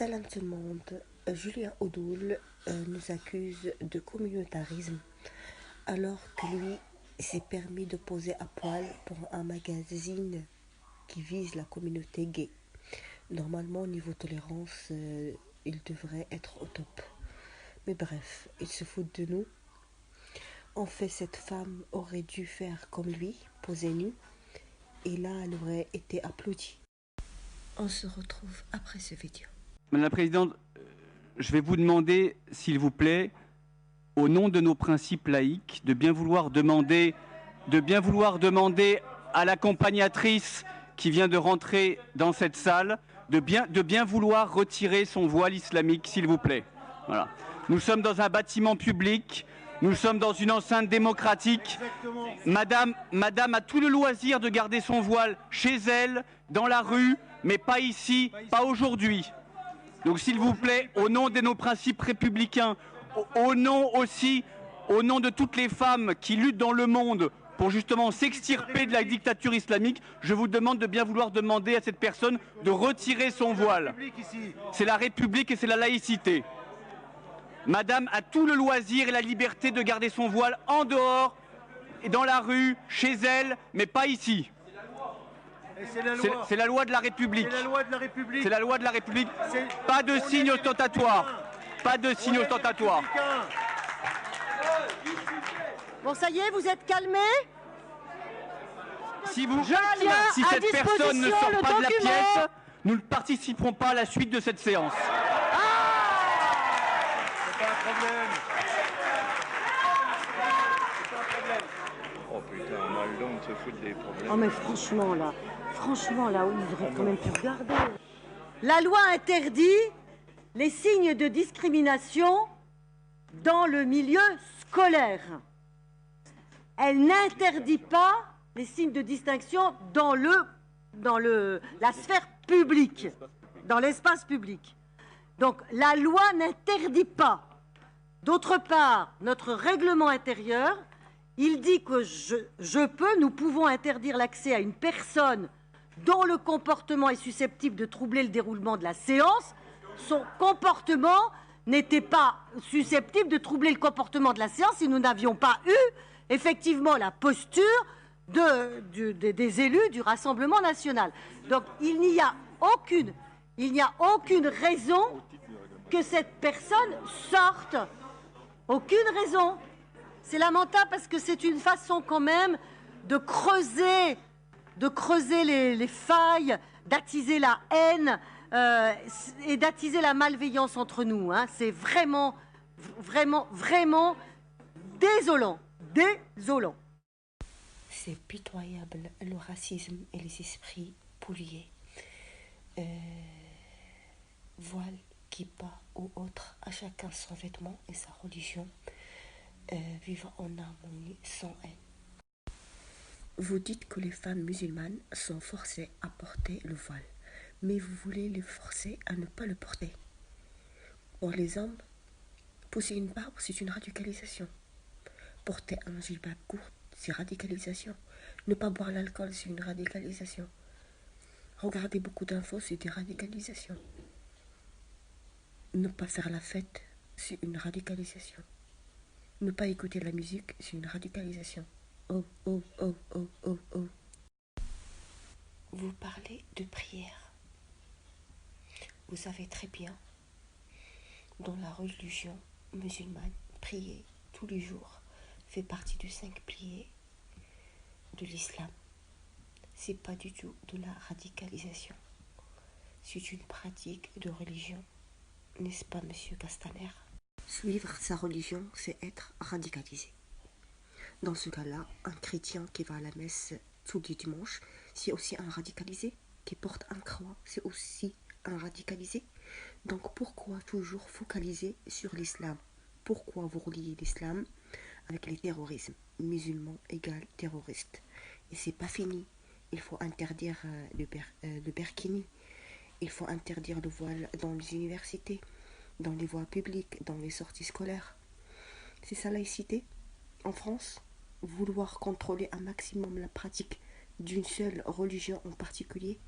Salam tout le monde. Julien Oudoul nous accuse de communautarisme alors que lui s'est permis de poser à poil pour un magazine qui vise la communauté gay. Normalement, au niveau tolérance, il devrait être au top. Mais bref, il se fout de nous. En fait, cette femme aurait dû faire comme lui, poser nue, et là, elle aurait été applaudie. On se retrouve après ce vidéo. Madame la Présidente, je vais vous demander, s'il vous plaît, au nom de nos principes laïques, de bien vouloir demander à l'accompagnatrice qui vient de rentrer dans cette salle, de bien vouloir retirer son voile islamique, s'il vous plaît. Voilà. Nous sommes dans un bâtiment public, nous sommes dans une enceinte démocratique. Madame a tout le loisir de garder son voile chez elle, dans la rue, mais pas ici, pas aujourd'hui. Donc s'il vous plaît, au nom de nos principes républicains, au nom de toutes les femmes qui luttent dans le monde pour justement s'extirper de la dictature islamique, je vous demande de bien vouloir demander à cette personne de retirer son voile. C'est la République et c'est la laïcité. Madame a tout le loisir et la liberté de garder son voile en dehors, et dans la rue, chez elle, mais pas ici. C'est la loi de la République. C'est la loi de la République. C'est la loi de la République. Pas de signe ostentatoire. Pas de signe ostentatoire. Bon, ça y est, vous êtes calmés? Si cette personne ne sort pas de la pièce, nous ne participerons pas à la suite de cette séance. C'est pas un problème. Oh putain, on a le don de se foutre des problèmes. Oh mais franchement là, ils auraient quand même pu regarder. La loi interdit les signes de discrimination dans le milieu scolaire. Elle n'interdit pas les signes de distinction dans la sphère publique, dans l'espace public. Donc la loi n'interdit pas. D'autre part, notre règlement intérieur, il dit que nous pouvons interdire l'accès à une personne dont le comportement est susceptible de troubler le déroulement de la séance. Son comportement n'était pas susceptible de troubler le comportement de la séance si nous n'avions pas eu effectivement la posture des élus du Rassemblement national. Donc il n'y a aucune raison que cette personne sorte. Aucune raison. C'est lamentable parce que c'est une façon quand même de creuser les failles, d'attiser la haine et d'attiser la malveillance entre nous. Hein. C'est vraiment désolant. Désolant. C'est pitoyable, le racisme et les esprits pollués. Voile, kippa ou autre, à chacun son vêtement et sa religion. Vivant en harmonie sans haine. Vous dites que les femmes musulmanes sont forcées à porter le voile, mais vous voulez les forcer à ne pas le porter. Pour les hommes, pousser une barbe, c'est une radicalisation. Porter un djellab court, c'est radicalisation. Ne pas boire l'alcool, c'est une radicalisation. Regarder beaucoup d'infos, c'est des radicalisations. Ne pas faire la fête, c'est une radicalisation. Ne pas écouter la musique, c'est une radicalisation. Oh, oh, oh, oh, oh, oh. Vous parlez de prière. Vous savez très bien, dans la religion musulmane, prier tous les jours fait partie du 5 piliers de l'islam. C'est pas du tout de la radicalisation. C'est une pratique de religion, n'est-ce pas, monsieur Castaner? Suivre sa religion, c'est être radicalisé. Dans ce cas-là, un chrétien qui va à la messe tous les dimanches, c'est aussi un radicalisé. Qui porte un croix, c'est aussi un radicalisé. Donc pourquoi toujours focaliser sur l'islam? Pourquoi vous reliez l'islam avec les terrorismes? Musulmans égale terroriste. Et c'est pas fini. Il faut interdire le burkini. Il faut interdire le voile dans les universités, dans les voies publiques, dans les sorties scolaires. C'est ça laïcité? En France, vouloir contrôler un maximum la pratique d'une seule religion en particulier?